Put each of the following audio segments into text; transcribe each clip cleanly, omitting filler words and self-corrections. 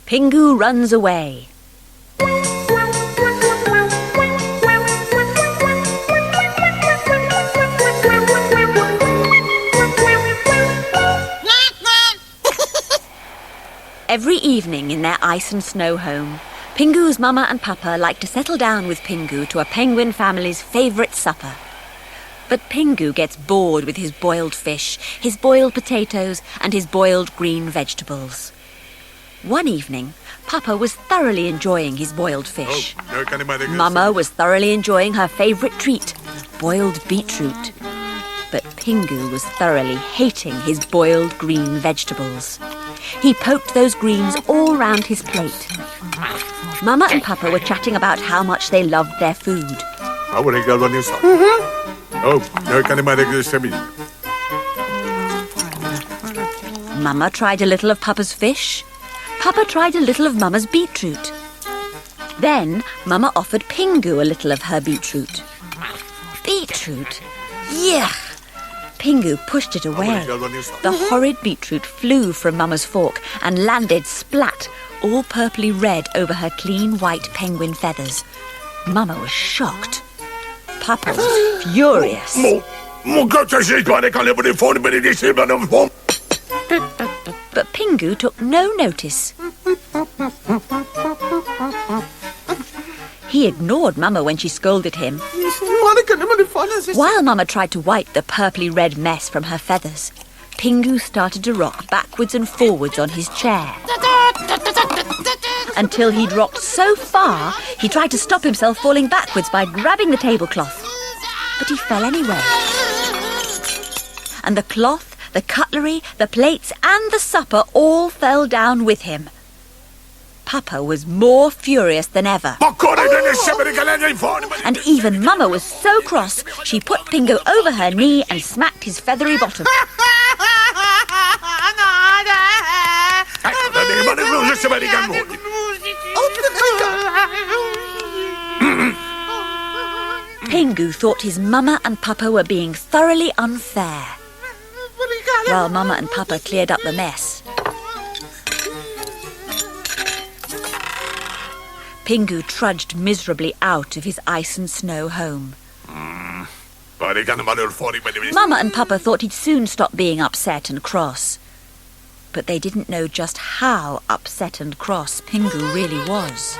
Pingu runs away. Every evening in their ice and snow home, Pingu's mama and papa like to settle down with Pingu to a penguin family's favourite supper. But Pingu gets bored with his boiled fish, his boiled potatoes and his boiled green vegetables. One evening, Papa was thoroughly enjoying his boiled fish. Mama was thoroughly enjoying her favourite treat, boiled beetroot. But Pingu was thoroughly hating his boiled green vegetables. He poked those greens all round his plate. Mama and Papa were chatting about how much they loved their food. Mama tried a little of Papa's fish. Papa tried a little of Mama's beetroot. Then Mama offered Pingu a little of her beetroot. Beetroot? Yuck! Pingu pushed it away. The horrid beetroot flew from Mama's fork and landed splat, all purply red over her clean white penguin feathers. Mama was shocked. Papa was furious. But Pingu took no notice. He ignored Mama when she scolded him. While Mama tried to wipe the purply red mess from her feathers, Pingu started to rock backwards and forwards on his chair. Until he'd rocked so far, he tried to stop himself falling backwards by grabbing the tablecloth. But he fell anyway. And the cloth, the cutlery, the plates and the supper all fell down with him. Papa was more furious than ever. And even Mama was so cross, she put Pingu over her knee and smacked his feathery bottom. Pingu thought his Mama and Papa were being thoroughly unfair. While Mama and Papa cleared up the mess, Pingu trudged miserably out of his ice and snow home. Mama and Papa thought he'd soon stop being upset and cross. But they didn't know just how upset and cross Pingu really was.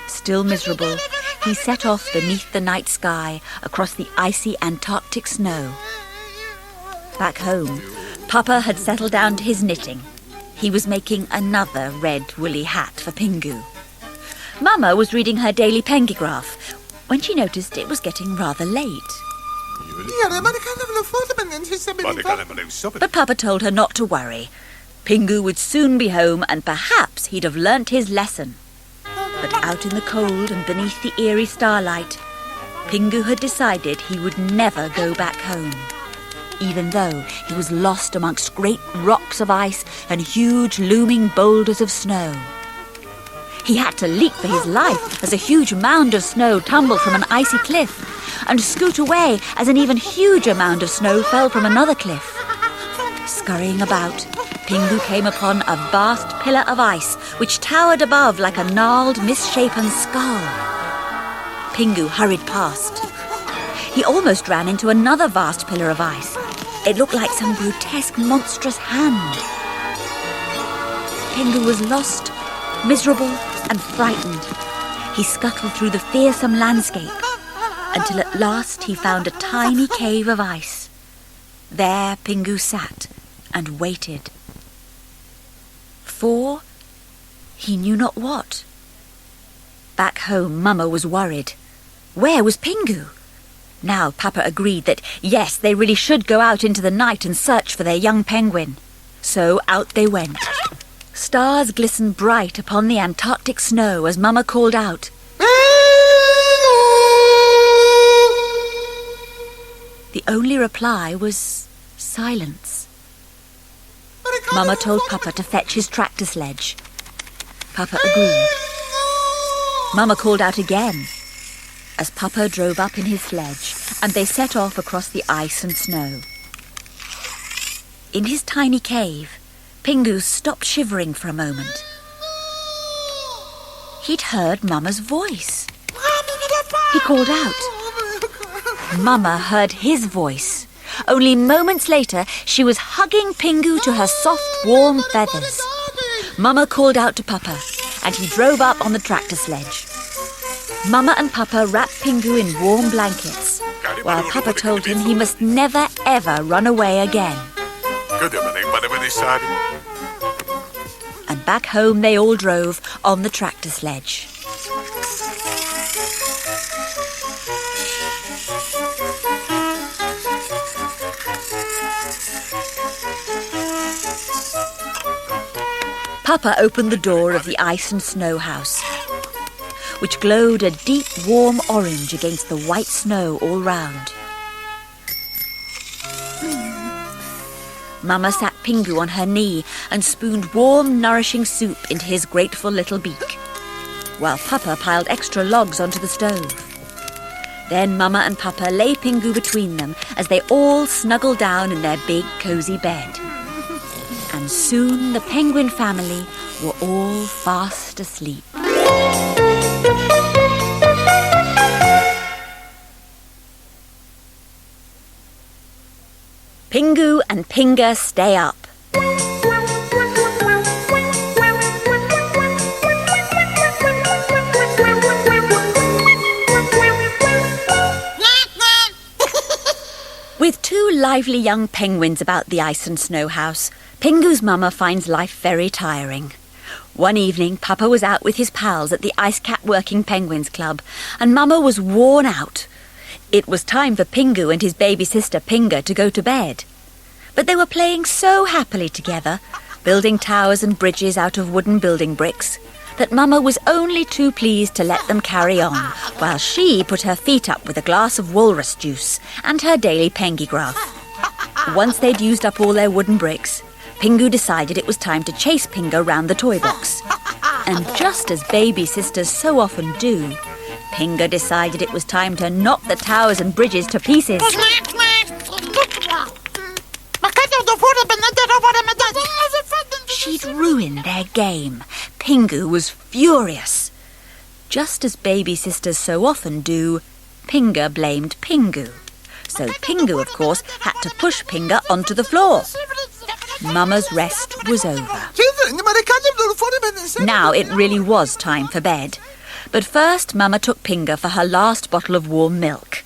Still miserable, he set off beneath the night sky across the icy Antarctic snow. Back home, Papa had settled down to his knitting. He was making another red woolly hat for Pingu. Mama was reading her daily pengigraph when she noticed it was getting rather late. But Papa told her not to worry. Pingu would soon be home and perhaps he'd have learnt his lesson. But out in the cold and beneath the eerie starlight, Pingu had decided he would never go back home, even though he was lost amongst great rocks of ice and huge looming boulders of snow. He had to leap for his life as a huge mound of snow tumbled from an icy cliff, and scoot away as an even huger mound of snow fell from another cliff. Scurrying about, Pingu came upon a vast pillar of ice which towered above like a gnarled, misshapen skull. Pingu hurried past. He almost ran into another vast pillar of ice. It looked like some grotesque, monstrous hand. Pingu was lost, miserable and frightened. He scuttled through the fearsome landscape until at last he found a tiny cave of ice. There Pingu sat and waited. For he knew not what. Back home, Mama was worried. Where was Pingu? Now Papa agreed that, yes, they really should go out into the night and search for their young penguin. So out they went. Stars glistened bright upon the Antarctic snow as Mama called out, The only reply was silence. Mama told Papa to fetch his tractor sledge. Papa agreed. Mama called out again as Papa drove up in his sledge and they set off across the ice and snow. In his tiny cave, Pingu stopped shivering for a moment. He'd heard Mama's voice. He called out. Mama heard his voice. Only moments later, she was hugging Pingu to her soft, warm feathers. Mama called out to Papa, and he drove up on the tractor sledge. Mama and Papa wrapped Pingu in warm blankets, while Papa told him he must never, ever run away again. And back home they all drove on the tractor sledge. Papa opened the door of the ice and snow house, which glowed a deep, warm orange against the white snow all round. Mama sat Pingu on her knee and spooned warm, nourishing soup into his grateful little beak, while Papa piled extra logs onto the stove. Then Mama and Papa lay Pingu between them as they all snuggled down in their big, cosy bed. And soon the penguin family were all fast asleep. Pingu and Pinga stay up. With two lively young penguins about the ice and snow house, Pingu's mama finds life very tiring. One evening, Papa was out with his pals at the Ice Cap Working Penguins Club, and Mama was worn out. It was time for Pingu and his baby sister Pinga to go to bed. But they were playing so happily together, building towers and bridges out of wooden building bricks, that Mama was only too pleased to let them carry on, while she put her feet up with a glass of walrus juice and her daily pengygraph. Once they'd used up all their wooden bricks, Pingu decided it was time to chase Pinga round the toy box. And just as baby sisters so often do, Pinga decided it was time to knock the towers and bridges to pieces. She'd ruined their game. Pingu was furious. Just as baby sisters so often do, Pinga blamed Pingu. So Pingu, of course, had to push Pinga onto the floor. Mama's rest was over. Now it really was time for bed. But first, Mama took Pinga for her last bottle of warm milk.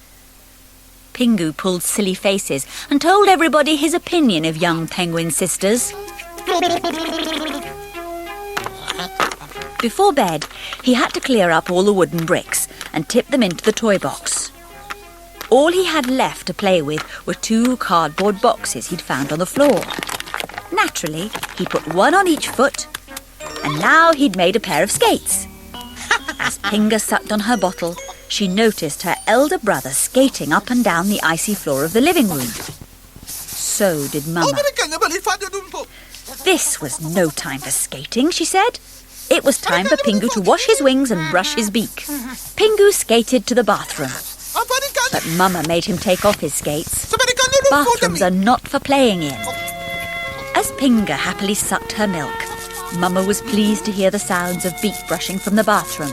Pingu pulled silly faces and told everybody his opinion of young penguin sisters. Before bed, he had to clear up all the wooden bricks and tip them into the toy box. All he had left to play with were two cardboard boxes he'd found on the floor. Naturally, he put one on each foot, and now he'd made a pair of skates. As Pinga sucked on her bottle, she noticed her elder brother skating up and down the icy floor of the living room. So did Mama. This was no time for skating, she said. It was time for Pingu to wash his wings and brush his beak. Pingu skated to the bathroom, but Mama made him take off his skates. Bathrooms are not for playing in. As Pinga happily sucked her milk, Mama was pleased to hear the sounds of beak brushing from the bathroom.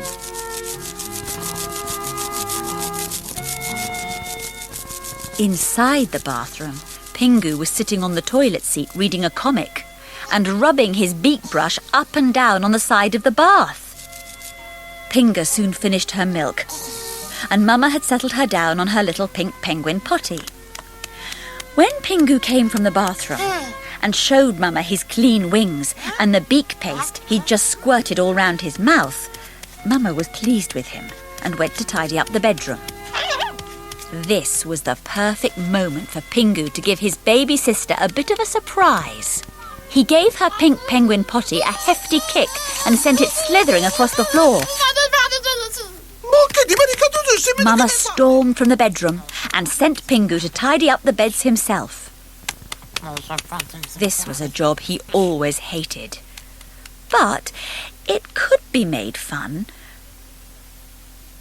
Inside the bathroom, Pingu was sitting on the toilet seat reading a comic and rubbing his beak brush up and down on the side of the bath. Pinga soon finished her milk, and Mama had settled her down on her little pink penguin potty. When Pingu came from the bathroom and showed Mama his clean wings and the beak paste he'd just squirted all round his mouth, Mama was pleased with him and went to tidy up the bedroom. This was the perfect moment for Pingu to give his baby sister a bit of a surprise. He gave her pink penguin potty a hefty kick and sent it slithering across the floor. Mama stormed from the bedroom and sent Pingu to tidy up the beds himself. This was a job he always hated. But it could be made fun.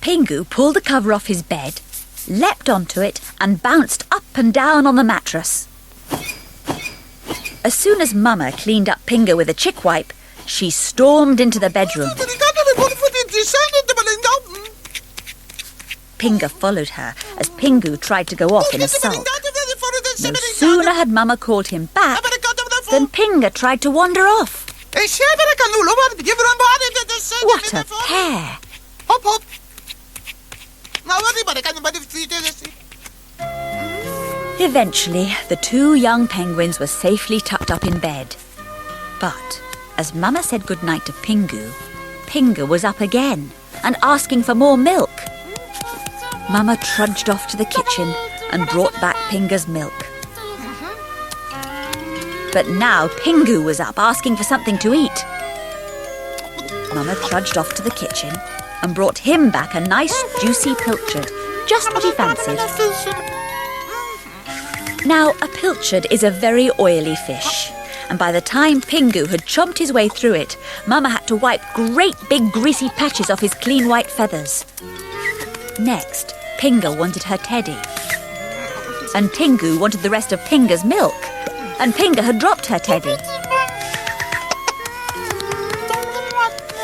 Pingu pulled the cover off his bed, leapt onto it and bounced up and down on the mattress. As soon as Mama cleaned up Pingu with a chick wipe, she stormed into the bedroom. Pingu followed her as Pingu tried to go off in a sulk. No sooner had Mama called him back than Pingu tried to wander off. What a pair! Eventually, the two young penguins were safely tucked up in bed. But as Mama said goodnight to Pingu, Pingu was up again and asking for more milk. Mama trudged off to the kitchen and brought back Pingu's milk. But now Pingu was up asking for something to eat. Mama trudged off to the kitchen and brought him back a nice juicy pilchard, just what he fancied. Now, a pilchard is a very oily fish, and by the time Pingu had chomped his way through it, Mama had to wipe great big greasy patches off his clean white feathers. Next, Pingu wanted her teddy, and Pingu wanted the rest of Pingu's milk, and Pingu had dropped her teddy.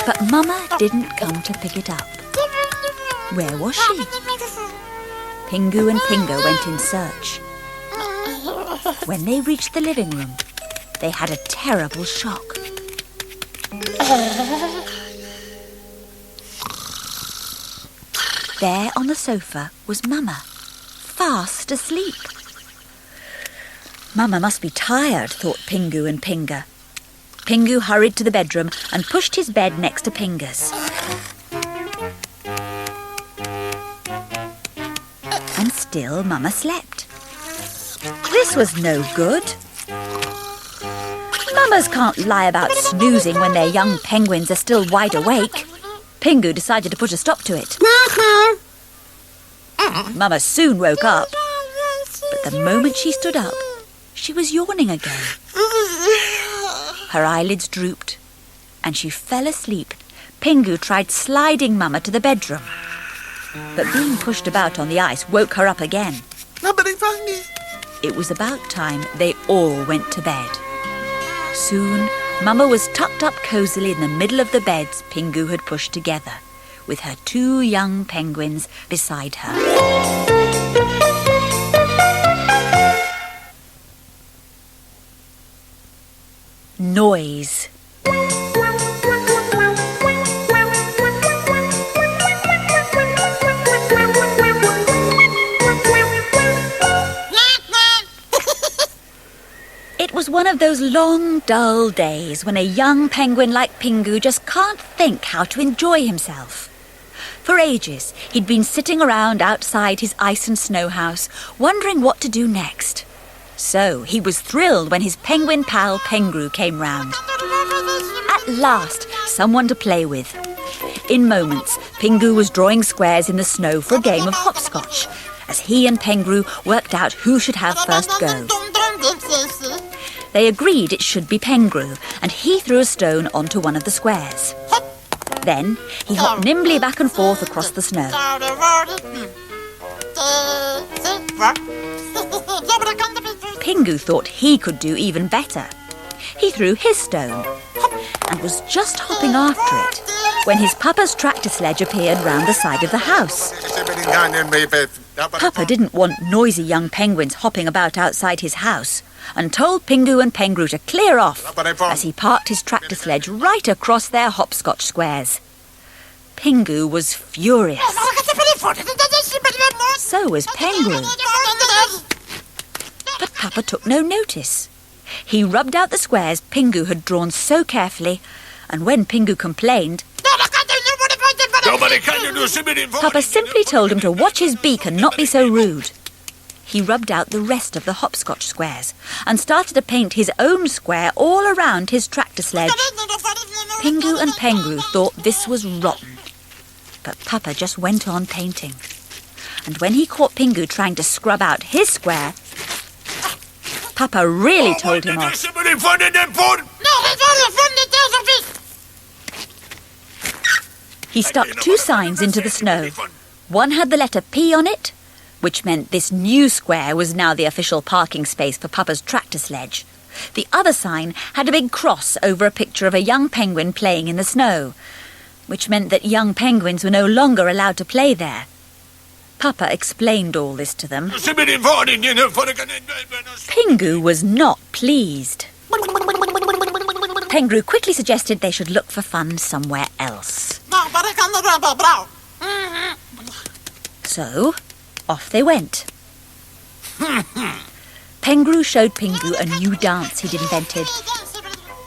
But Mama didn't come to pick it up. Where was she? Pingu and Pingu went in search. When they reached the living room, they had a terrible shock. There on the sofa was Mama, fast asleep. Mama must be tired, thought Pingu and Pingu. Pingu hurried to the bedroom and pushed his bed next to Pingu's. And still Mama slept. This was no good. Mamas can't lie about snoozing when their young penguins are still wide awake. Pingu decided to put a stop to it. Mama soon woke up, but the moment she stood up, she was yawning again. Her eyelids drooped, and she fell asleep. Pingu tried sliding Mama to the bedroom, but being pushed about on the ice woke her up again. It was about time they all went to bed. Soon, Mama was tucked up cosily in the middle of the beds Pingu had pushed together, with her two young penguins beside her. Noise. It was one of those long, dull days when a young penguin like Pingu just can't think how to enjoy himself. For ages, he'd been sitting around outside his ice and snow house, wondering what to do next. So he was thrilled when his penguin pal Pingu came round. At last, someone to play with. In moments, Pingu was drawing squares in the snow for a game of hopscotch, as he and Pingu worked out who should have first go. They agreed it should be Pingu, and he threw a stone onto one of the squares. Then he hopped nimbly back and forth across the snow. Pingu thought he could do even better. He threw his stone and was just hopping after it when his papa's tractor sledge appeared round the side of the house. Papa didn't want noisy young penguins hopping about outside his house and told Pingu and Pingu to clear off as he parked his tractor sledge right across their hopscotch squares. Pingu was furious. So was Pingu. But Papa took no notice. He rubbed out the squares Pingu had drawn so carefully, and when Pingu complained, Papa simply told him to watch his beak and not be so rude. He rubbed out the rest of the hopscotch squares and started to paint his own square all around his tractor sledge. Pingu and Pingu thought this was rotten, but Papa just went on painting. And when he caught Pingu trying to scrub out his square, Papa really told him off. He stuck two signs into the snow. One had the letter P on it, which meant this new square was now the official parking space for Papa's tractor sledge. The other sign had a big cross over a picture of a young penguin playing in the snow, which meant that young penguins were no longer allowed to play there. Papa explained all this to them. Pingu was not pleased. Pingu quickly suggested they should look for fun somewhere else. So, off they went. Pingu showed Pingu a new dance he'd invented.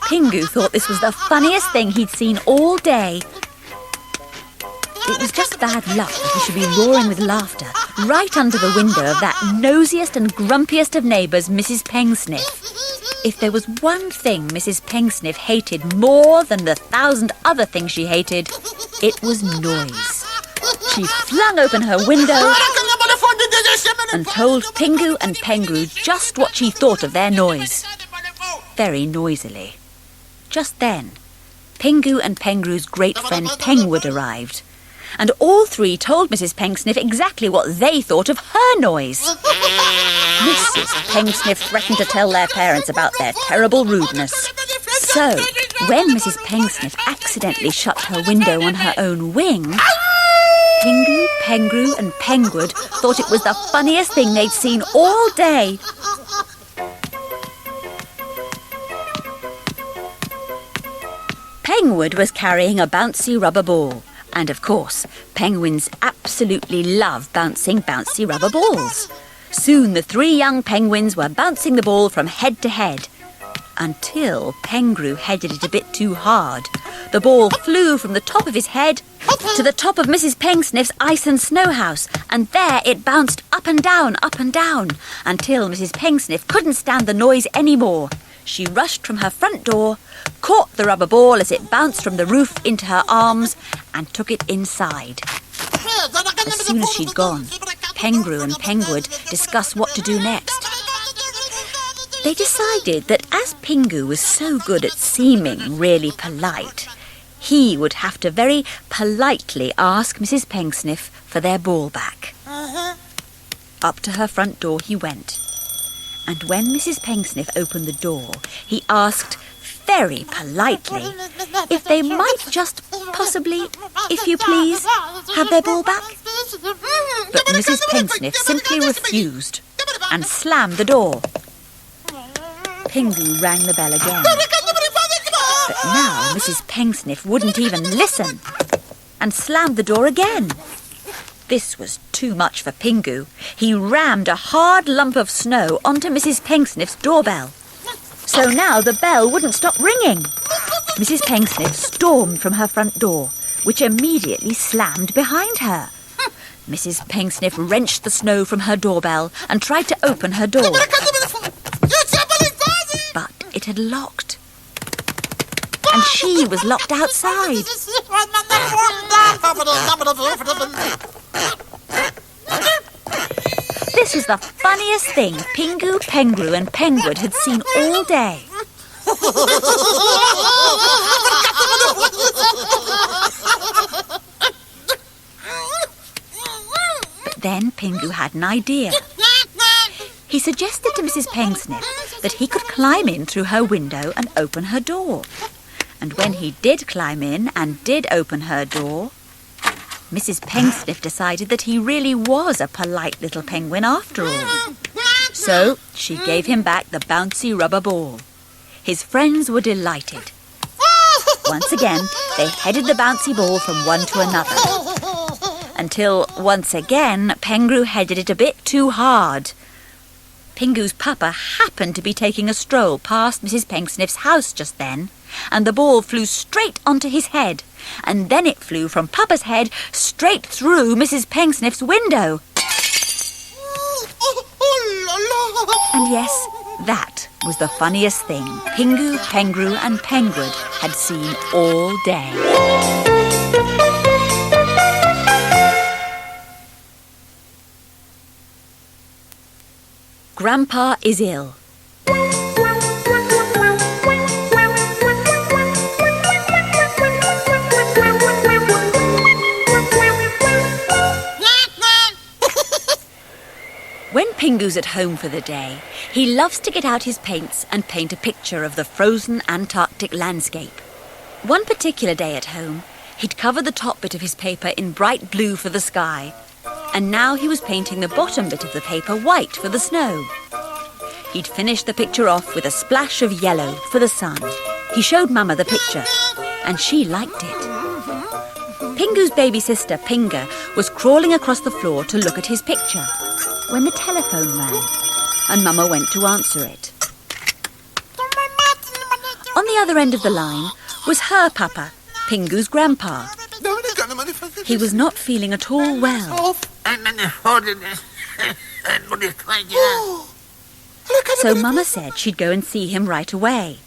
Pingu thought this was the funniest thing he'd seen all day. It was just bad luck that he should be roaring with laughter right under the window of that nosiest and grumpiest of neighbours, Mrs. Pengsniff. If there was one thing Mrs. Pengsniff hated more than the 1,000 other things she hated, it was noise. She flung open her window and told Pingu and Pingu just what she thought of their noise. Very noisily. Just then, Pingu and Pingu's great friend Pengwood arrived, and all three told Mrs. Pengsniff exactly what they thought of her noise. Mrs. Pengsniff threatened to tell their parents about their terrible rudeness. So, when Mrs. Pengsniff accidentally shut her window on her own wing, Pingu, Pingu and Pengwood thought it was the funniest thing they'd seen all day. Pengwood was carrying a bouncy rubber ball. And of course, penguins absolutely love bouncing bouncy rubber balls. Soon the three young penguins were bouncing the ball from head to head, until Pingu headed it a bit too hard. The ball flew from the top of his head to the top of Mrs. Pengsniff's ice and snow house, and there it bounced up and down, until Mrs. Pengsniff couldn't stand the noise anymore. She rushed from her front door, caught the rubber ball as it bounced from the roof into her arms, and took it inside. As soon as she'd gone, Pingu and Pengwood discussed what to do next. They decided that as Pingu was so good at seeming really polite, he would have to very politely ask Mrs. Pengsniff for their ball back. Up to her front door he went. And when Mrs. Pengsniff opened the door, he asked very politely if they might just possibly, if you please, have their ball back. But Mrs. Pengsniff simply refused and slammed the door. Pingu rang the bell again. But now Mrs. Pengsniff wouldn't even listen and slammed the door again. This was too much for Pingu. He rammed a hard lump of snow onto Mrs. Pengsniff's doorbell. So now the bell wouldn't stop ringing. Mrs. Pengsniff stormed from her front door, which immediately slammed behind her. Mrs. Pengsniff wrenched the snow from her doorbell and tried to open her door. But it had locked. And she was locked outside. This was the funniest thing Pingu, Pingu and Pengwood had seen all day. Then Pingu had an idea. He suggested to Mrs. Pengsniff that he could climb in through her window and open her door. And when he did climb in and did open her door, Mrs. Pengsniff decided that he really was a polite little penguin after all. So she gave him back the bouncy rubber ball. His friends were delighted. Once again, they headed the bouncy ball from one to another, until once again Pingu headed it a bit too hard. Pingu's papa happened to be taking a stroll past Mrs. Pengsniff's house just then, and the ball flew straight onto his head, and then it flew from Papa's head straight through Mrs. Pengsniff's window. And yes, that was the funniest thing Pingu, Pingu and Pengwood had seen all day. Grandpa is ill. When Pingu's at home for the day, He loves to get out his paints and paint a picture of the frozen Antarctic landscape. One particular day at home, he'd covered the top bit of his paper in bright blue for the sky, and now he was painting the bottom bit of the paper white for the snow. He'd finished the picture off with a splash of yellow for the sun. He showed Mama the picture, and she liked it. Pingu's baby sister, Pingu, was crawling across the floor to look at his picture when the telephone rang, and Mama went to answer it. On the other end of the line was her papa, Pingu's grandpa. He was not feeling at all well. So Mama said she'd go and see him right away.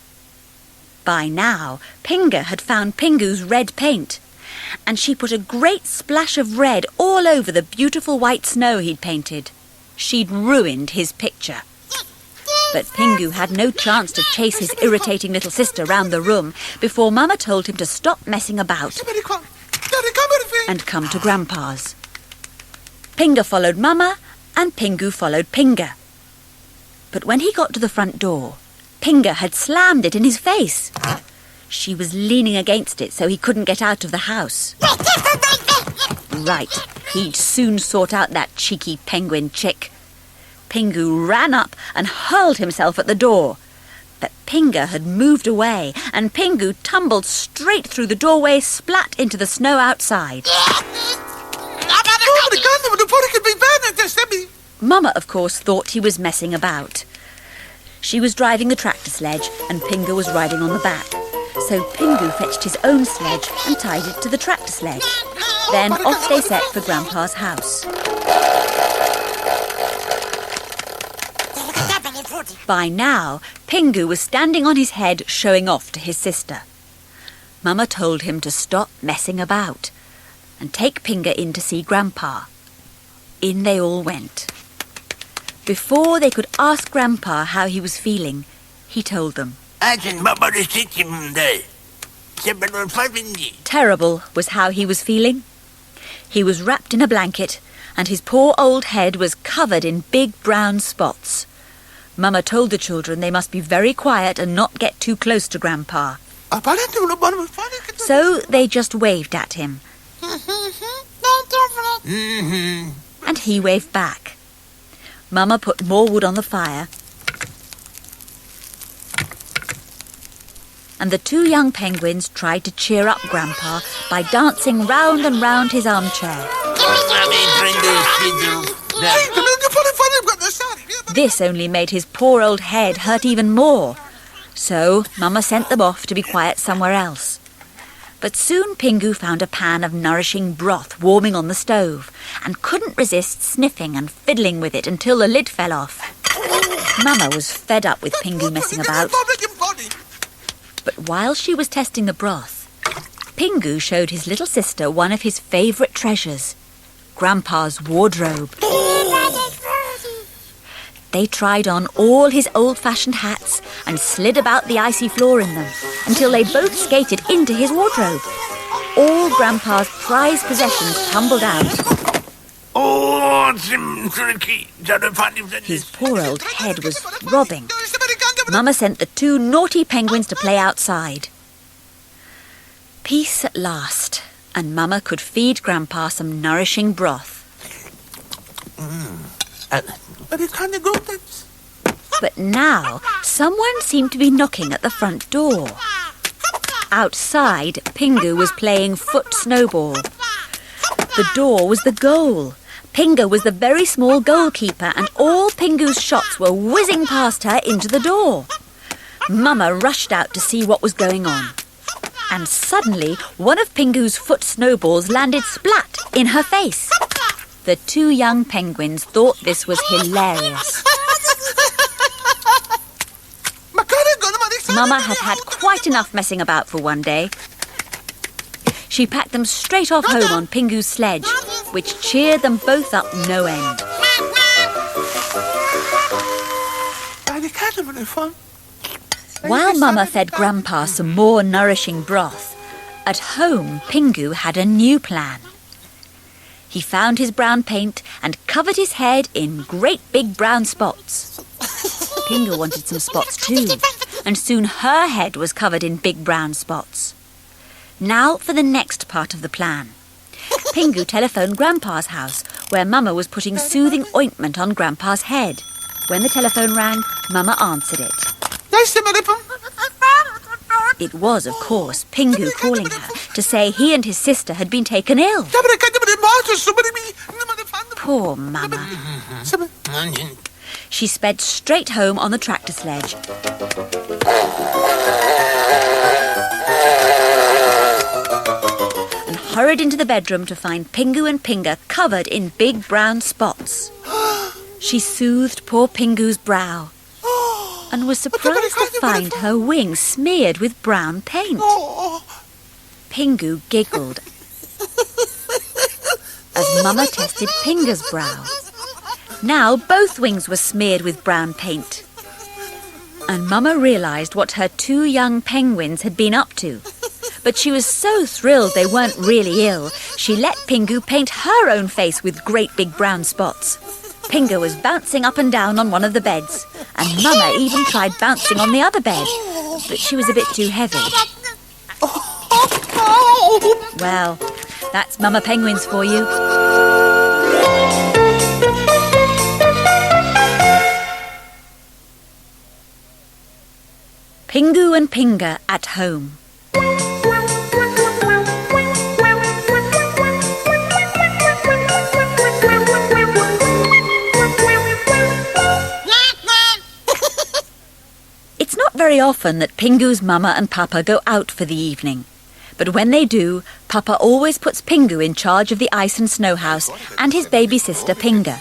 By now, Pingu had found Pingu's red paint, and she put a great splash of red all over the beautiful white snow he'd painted. She'd ruined his picture. But Pingu had no chance to chase his irritating little sister round the room before Mama told him to stop messing about and come to Grandpa's. Pingu followed Mama, and Pingu followed Pingu. But when he got to the front door, Pingu had slammed it in his face. She was leaning against it so he couldn't get out of the house. Right, he'd soon sort out that cheeky penguin chick. Pingu ran up and hurled himself at the door. But Pingu had moved away, and Pingu tumbled straight through the doorway, splat into the snow outside. Mama, of course, thought he was messing about. She was driving the tractor sledge, and Pingu was riding on the back. So Pingu fetched his own sledge and tied it to the tractor sledge. Then off they set for Grandpa's house. By now, Pingu was standing on his head showing off to his sister. Mama told him to stop messing about and take Pingu in to see Grandpa. In they all went. Before they could ask Grandpa how he was feeling, he told them. Terrible was how he was feeling. He was wrapped in a blanket, and his poor old head was covered in big brown spots. Mama told the children they must be very quiet and not get too close to Grandpa. So they just waved at him. And he waved back. Mama put more wood on the fire, and the two young penguins tried to cheer up Grandpa by dancing round and round his armchair. This only made his poor old head hurt even more. So Mama sent them off to be quiet somewhere else. But soon Pingu found a pan of nourishing broth warming on the stove and couldn't resist sniffing and fiddling with it until the lid fell off. Mama was fed up with Pingu messing about. But while she was testing the broth, Pingu showed his little sister one of his favourite treasures, Grandpa's wardrobe. They tried on all his old-fashioned hats and slid about the icy floor in them until they both skated into his wardrobe. All Grandpa's prized possessions tumbled out. His poor old head was throbbing. Mama sent the two naughty penguins to play outside. Peace at last, and Mama could feed Grandpa some nourishing broth. But now, someone seemed to be knocking at the front door. Outside, Pingu was playing foot snowball. The door was the goal. Pingu was the very small goalkeeper, and all Pingu's shots were whizzing past her into the door. Mama rushed out to see what was going on. And suddenly, one of Pingu's foot snowballs landed splat in her face. The two young penguins thought this was hilarious. Mama had had quite enough messing about for one day. She packed them straight off home on Pingu's sledge, which cheered them both up no end. While Mama fed Grandpa some more nourishing broth, at home Pingu had a new plan. He found his brown paint and covered his head in great big brown spots. Pingu wanted some spots too, and soon her head was covered in big brown spots. Now for the next part of the plan. Pingu telephoned Grandpa's house, where Mama was putting soothing ointment on Grandpa's head. When the telephone rang, Mama answered it. It was, of course, Pingu calling her to say he and his sister had been taken ill. Poor Mama. She sped straight home on the tractor sledge. And hurried into the bedroom to find Pingu and Pinga covered in big brown spots. She soothed poor Pingu's brow and was surprised to find her wings smeared with brown paint. Pingu giggled as Mama tested Pinga's brow. Now both wings were smeared with brown paint. And Mama realised what her two young penguins had been up to. But she was so thrilled they weren't really ill, she let Pingu paint her own face with great big brown spots. Pingu was bouncing up and down on one of the beds, and Mama even tried bouncing on the other bed, but she was a bit too heavy. Well, that's Mama Penguins for you. Pingu and Pinga at home. It's not very often that Pingu's Mama and Papa go out for the evening. But when they do, Papa always puts Pingu in charge of the ice and snow house and his baby sister Pinga.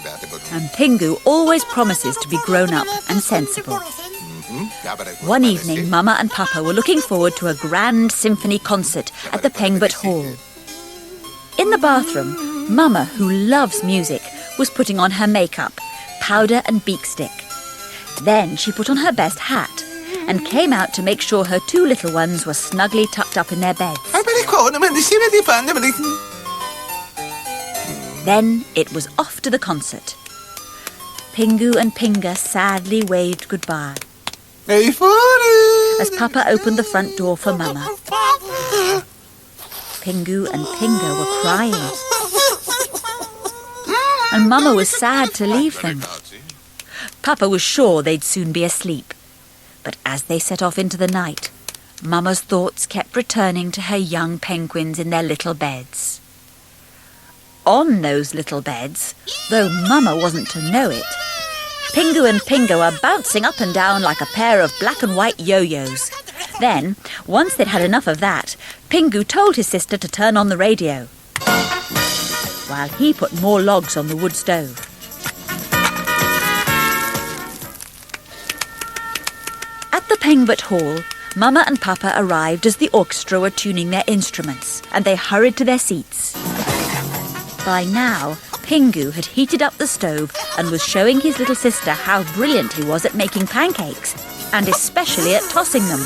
And Pingu always promises to be grown up and sensible. One evening, Mama and Papa were looking forward to a grand symphony concert at the Pengbert Hall. In the bathroom, Mama, who loves music, was putting on her makeup, powder and beak stick. Then she put on her best hat and came out to make sure her two little ones were snugly tucked up in their beds. Then it was off to the concert. Pingu and Pinga sadly waved goodbye as Papa opened the front door for Mama. Pingu and Pinga were crying, and Mama was sad to leave them. Papa was sure they'd soon be asleep, but as they set off into the night, Mama's thoughts kept returning to her young penguins in their little beds. On those little beds, though Mama wasn't to know it, Pingu and Pinga were bouncing up and down like a pair of black and white yo-yos. Then, once they'd had enough of that, Pingu told his sister to turn on the radio, while he put more logs on the wood stove. At the Pengbert Hall, Mama and Papa arrived as the orchestra were tuning their instruments, and they hurried to their seats. By now, Pingu had heated up the stove and was showing his little sister how brilliant he was at making pancakes, and especially at tossing them.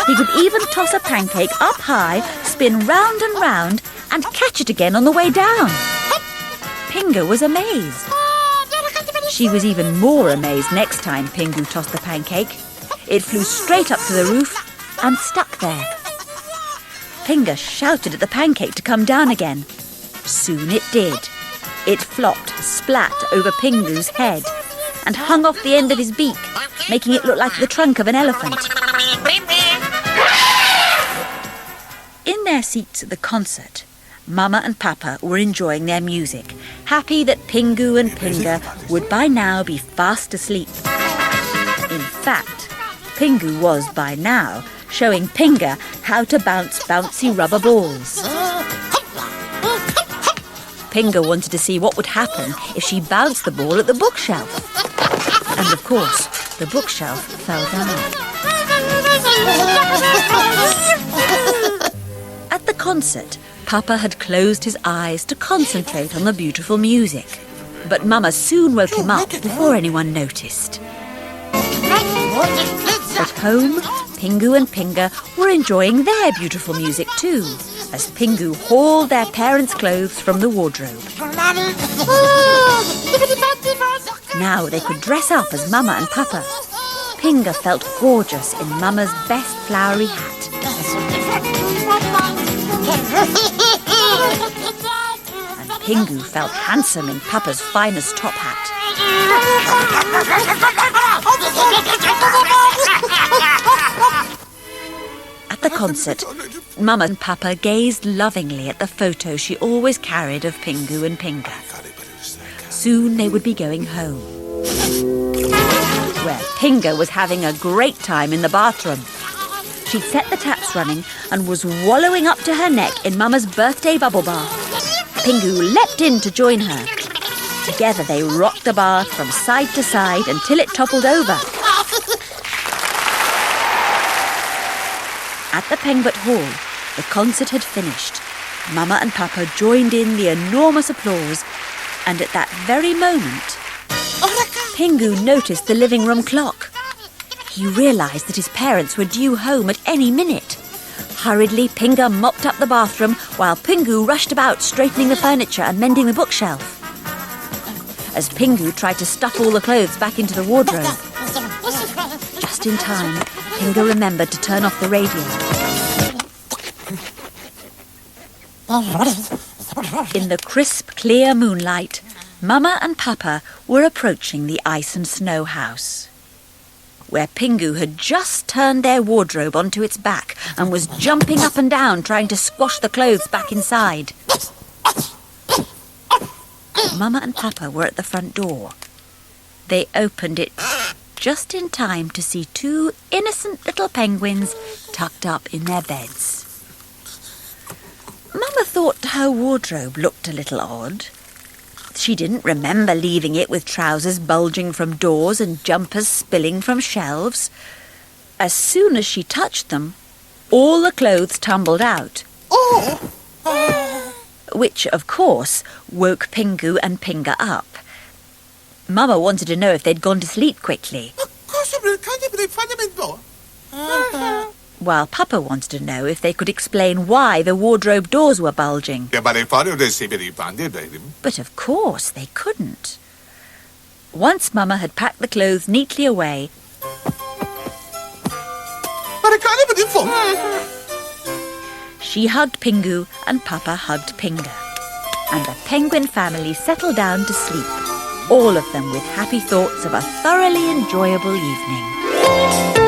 He could even toss a pancake up high, spin round and round, and catch it again on the way down. Pingu was amazed. She was even more amazed next time Pingu tossed the pancake. It flew straight up to the roof and stuck there. Pinga shouted at the pancake to come down again. Soon it did. It flopped splat over Pingu's head and hung off the end of his beak, making it look like the trunk of an elephant. In their seats at the concert, Mama and Papa were enjoying their music, happy that Pingu and Pinga would by now be fast asleep. In fact, Pingu was by now showing Pinga how to bounce bouncy rubber balls. Pinga wanted to see what would happen if she bounced the ball at the bookshelf. And of course, the bookshelf fell down. At the concert, Papa had closed his eyes to concentrate on the beautiful music. But Mama soon woke him up before anyone noticed. At home, Pingu and Pinga were enjoying their beautiful music too, as Pingu hauled their parents' clothes from the wardrobe. Now they could dress up as Mama and Papa. Pingu felt gorgeous in Mama's best flowery hat. And Pingu felt handsome in Papa's finest top hat. At the concert, Mama and Papa gazed lovingly at the photo she always carried of Pingu and Pingu. Soon they would be going home, where Pingu was having a great time in the bathroom. She'd set the taps running and was wallowing up to her neck in Mama's birthday bubble bath. Pingu leapt in to join her. Together they rocked the bath from side to side until it toppled over. At the Penguin Hall, the concert had finished. Mama and Papa joined in the enormous applause, and at that very moment, Pingu noticed the living room clock. He realised that his parents were due home at any minute. Hurriedly, Pingu mopped up the bathroom while Pingu rushed about straightening the furniture and mending the bookshelf. As Pingu tried to stuff all the clothes back into the wardrobe, just in time, Pingu remembered to turn off the radio. In the crisp, clear moonlight, Mama and Papa were approaching the ice and snow house, where Pingu had just turned their wardrobe onto its back and was jumping up and down trying to squash the clothes back inside. Mama and Papa were at the front door. They opened it just in time to see two innocent little penguins tucked up in their beds. Mama thought her wardrobe looked a little odd. She didn't remember leaving it with trousers bulging from doors and jumpers spilling from shelves. As soon as she touched them, all the clothes tumbled out. Which, of course, woke Pingu and Pingu up. Mama wanted to know if they'd gone to sleep quickly, while Papa wanted to know if they could explain why the wardrobe doors were bulging. But of course they couldn't. Once Mama had packed the clothes neatly away, she hugged Pingu and Papa hugged Pingu, and the penguin family settled down to sleep, all of them with happy thoughts of a thoroughly enjoyable evening.